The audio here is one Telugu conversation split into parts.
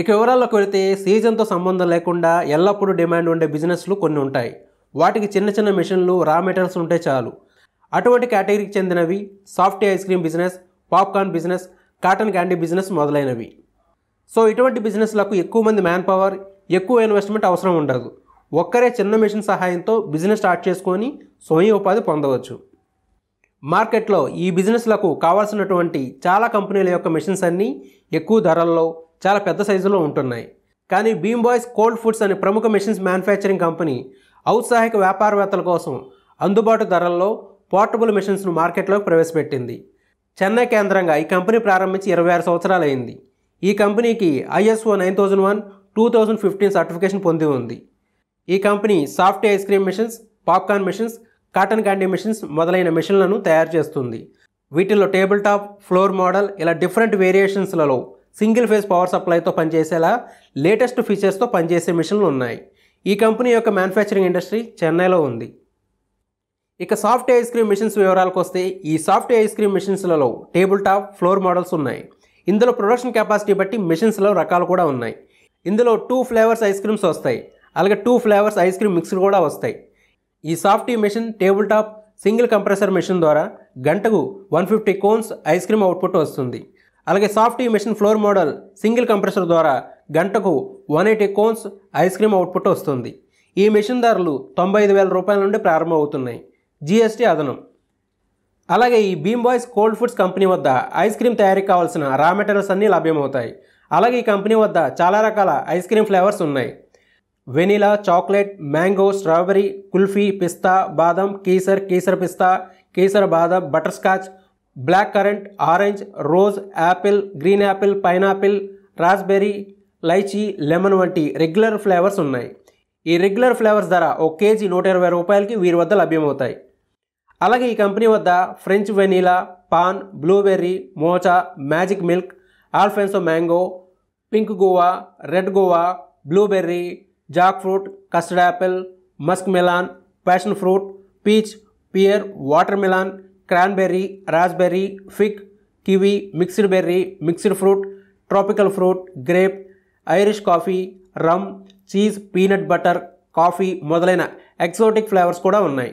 ఇక వివరాల్లోకి వెళితే సీజన్తో సంబంధం లేకుండా ఎల్లప్పుడూ డిమాండ్ ఉండే బిజినెస్లు కొన్ని ఉంటాయి. వాటికి చిన్న చిన్న మిషన్లు, రా మెటీరియల్స్ ఉంటే చాలు. అటువంటి కేటగిరీకి చెందినవి soft ice cream business, popcorn business, cotton candy business మొదలైనవి. సో ఇటువంటి బిజినెస్లకు ఎక్కువ మంది మ్యాన్ పవర్, ఎక్కువ ఇన్వెస్ట్మెంట్ అవసరం ఉండదు. ఒక్కరే చిన్న మిషన్ సహాయంతో బిజినెస్ స్టార్ట్ చేసుకొని స్వయం ఉపాధి పొందవచ్చు. మార్కెట్లో ఈ బిజినెస్లకు కావాల్సినటువంటి చాలా కంపెనీల యొక్క మిషన్స్ అన్నీ ఎక్కువ ధరల్లో, చాలా పెద్ద సైజులో ఉంటున్నాయి. కానీ బీమ్ బాయ్స్ కోల్డ్ ఫుడ్స్ అనే ప్రముఖ మిషన్స్ మ్యానుఫ్యాక్చరింగ్ కంపెనీ ఔత్సాహిక వ్యాపారవేత్తల కోసం అందుబాటు ధరల్లో పోర్టబుల్ మిషన్స్ను మార్కెట్లోకి ప్రవేశపెట్టింది. చెన్నై కేంద్రంగా ఈ కంపెనీ ప్రారంభించి 26 సంవత్సరాలు అయింది. ఈ కంపెనీకి ISO 9001 2015 సర్టిఫికేషన్ పొంది ఉంది. ఈ company soft ice cream machines, popcorn machines, cotton candy machines మొదలైన మిషన్లను తయారు చేస్తుంది. వీటిల్లో టేబుల్ టాప్, ఫ్లోర్ మోడల్ ఇలా డిఫరెంట్ వేరియేషన్స్లలో సింగిల్ ఫేజ్ పవర్ సప్లైతో పనిచేసేలా లేటెస్ట్ ఫీచర్స్తో పనిచేసే మిషన్లు ఉన్నాయి. ఈ కంపెనీ యొక్క మ్యానుఫ్యాక్చరింగ్ ఇండస్ట్రీ చెన్నైలో ఉంది. ఇక సాఫ్ట్ ఐస్ క్రీమ్ మిషన్స్ వివరాలకు వస్తే ఈ సాఫ్ట్ ఐస్ క్రీమ్ మిషన్స్లలో టేబుల్ టాప్, ఫ్లోర్ మోడల్స్ ఉన్నాయి. ఇందులో ప్రొడక్షన్ కెపాసిటీ బట్టి మిషన్స్లో రకాలు కూడా ఉన్నాయి. ఇందులో 2 ఫ్లేవర్స్ ఐస్ క్రీమ్స్ వస్తాయి. అలాగే 2 ఫ్లేవర్స్ ఐస్ క్రీమ్ మిక్స్లు కూడా వస్తాయి. ఈ softy machine table top single compressor machine ద్వారా గంటకు 150 కోన్స్ ఐస్ క్రీమ్ అవుట్పుట్ వస్తుంది. అలాగే softy machine floor model single compressor ద్వారా గంటకు 180 కోన్స్ ఐస్ క్రీమ్ అవుట్పుట్ వస్తుంది. ఈ మిషన్ ధరలు 95,000 రూపాయల నుండి ప్రారంభమవుతున్నాయి, GST అదనం. అలాగే ఈ beam boys cold foods company వద్ద ఐస్ క్రీమ్ తయారీకి కావాల్సిన రా మెటీరియల్స్ అన్నీ లభ్యమవుతాయి. అలాగే ఈ కంపెనీ వద్ద చాలా రకాల ఐస్ క్రీమ్ ఫ్లేవర్స్ ఉన్నాయి. Vanilla, chocolate, mango, strawberry, kulfi, పిస్తా, బాదం, కేసర్ పిస్తా, కేసర్ బాదం, butter scotch, black currant, orange, rose, apple, green apple, pineapple, raspberry, lychee, lemon వంటి రెగ్యులర్ ఫ్లేవర్స్ ఉన్నాయి. ఈ రెగ్యులర్ ఫ్లేవర్స్ ధర 1 కేజీ 120 రూపాయలకి వీరి వద్ద లభ్యమవుతాయి. అలాగే ఈ కంపెనీ వద్ద French vanilla, paan, blueberry, mocha, magic milk, alphonso mango, pink guava, red guava, blueberry, jackfruit, custard apple, muskmelon, passion fruit, peach, pear, watermelon, cranberry, raspberry, fig, kiwi, mixed berry, mixed fruit, tropical fruit, grape, Irish coffee, rum, cheese, peanut butter, coffee మొదలైన ఎక్సోటిక్ ఫ్లేవర్స్ కూడా ఉన్నాయి.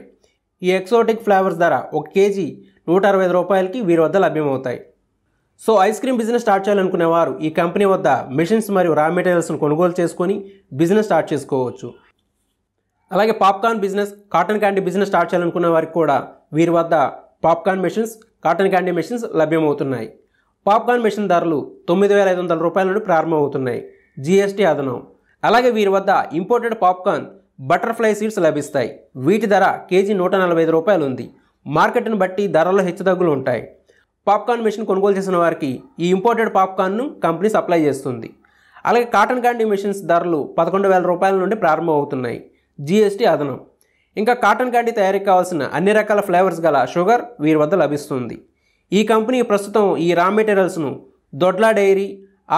ఈ ఎక్సోటిక్ ఫ్లేవర్స్ ధర 1 కేజీ 165 రూపాయలకి వీరి వద్ద లభ్యమవుతాయి. So ice cream business start చేయాలనుకునేవారు ఈ కంపెనీ వద్ద మిషన్స్ మరియు రా మెటీరియల్స్ను కొనుగోలు చేసుకొని బిజినెస్ స్టార్ట్ చేసుకోవచ్చు. అలాగే popcorn business, cotton candy business start చేయాలనుకునే వారికి కూడా వీరి వద్ద popcorn machines, cotton candy machines లభ్యమవుతున్నాయి. పాప్కార్న్ మిషన్ ధరలు 9,500 రూపాయల నుండి ప్రారంభమవుతున్నాయి, GST అదనం. అలాగే వీరి వద్ద ఇంపోర్టెడ్ పాప్కార్న్, బటర్ఫ్లై సీడ్స్ లభిస్తాయి. వీటి ధర కేజీ 145 రూపాయలు ఉంది. మార్కెట్ను బట్టి ధరల్లో హెచ్చుతగ్గులు ఉంటాయి. పాప్కార్న్ మిషన్ కొనుగోలు చేసిన వారికి ఈ ఇంపోర్టెడ్ పాప్కార్న్ను కంపెనీ సప్లై చేస్తుంది. అలాగే కాటన్ క్యాండీ మిషన్స్ ధరలు 11,000 రూపాయల నుండి ప్రారంభమవుతున్నాయి, GST అదనం. ఇంకా కాటన్ క్యాండీ తయారీకి కావాల్సిన అన్ని రకాల ఫ్లేవర్స్ గల షుగర్ వీరి వద్ద లభిస్తుంది. ఈ కంపెనీ ప్రస్తుతం ఈ రా మెటీరియల్స్ను Dodla dairy,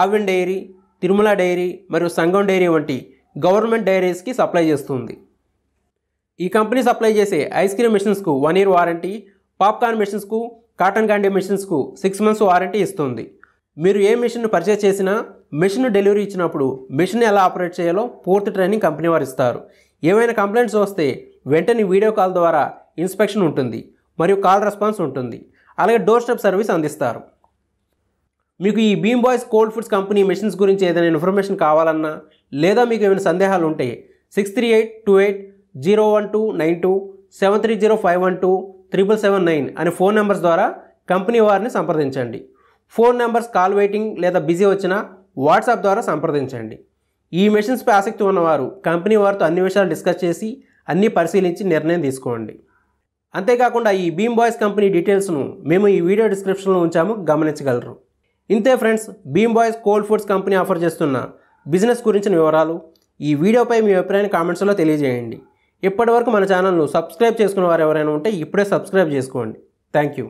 Aavin dairy, Tirumala dairy మరియు సంగం డైరీ వంటి గవర్నమెంట్ డైరీస్కి సప్లై చేస్తుంది. ఈ కంపెనీ సప్లై చేసే ఐస్ క్రీమ్ మిషన్స్కు 1 year వారంటీ, పాప్కార్న్ మిషన్స్కు, కాటన్ క్యాండీ మిషన్స్కు 6 months వారంటీ ఇస్తుంది. మీరు ఏ మిషన్ను పర్చేస్ చేసినా మిషన్ డెలివరీ ఇచ్చినప్పుడు మిషన్ ఎలా ఆపరేట్ చేయాలో పూర్తి ట్రైనింగ్ కంపెనీ వారు ఇస్తారు. ఏమైనా కంప్లైంట్స్ వస్తే వెంటనే వీడియో కాల్ ద్వారా ఇన్స్పెక్షన్ ఉంటుంది మరియు కాల్ రెస్పాన్స్ ఉంటుంది. అలాగే డోర్ స్టెప్ సర్వీస్ అందిస్తారు. మీకు ఈ beam boys cold foods company machines గురించి ఏదైనా ఇన్ఫర్మేషన్ కావాలన్నా లేదా మీకు ఏమైనా సందేహాలు ఉంటే 6382801292, 7305127779 అనే ఫోన్ నెంబర్స్ ద్వారా కంపెనీ వారిని సంప్రదించండి. ఫోన్ నెంబర్స్ కాల్ వెయిటింగ్ లేదా బిజీ వచ్చినా వాట్సాప్ ద్వారా సంప్రదించండి. ఈ మిషన్స్పై ఆసక్తి ఉన్నవారు కంపెనీ వారితో అన్ని విషయాలు డిస్కస్ చేసి అన్నీ పరిశీలించి నిర్ణయం తీసుకోండి. అంతేకాకుండా ఈ బీమ్ బాయ్స్ కంపెనీ డీటెయిల్స్ను మేము ఈ వీడియో డిస్క్రిప్షన్లో ఉంచాము, గమనించగలరు. ఇంతే friends, beam boys cold foods company offer చేస్తున్న బిజినెస్ గురించిన వివరాలు. ఈ వీడియోపై మీ అభిప్రాయాన్ని కామెంట్స్లో తెలియజేయండి. ఇప్పటివరకు మన ఛానల్ను సబ్స్క్రైబ్ చేసుకున్న వారు ఎవరైనా ఉంటే ఇప్పుడే సబ్స్క్రైబ్ చేసుకోండి. Thank you.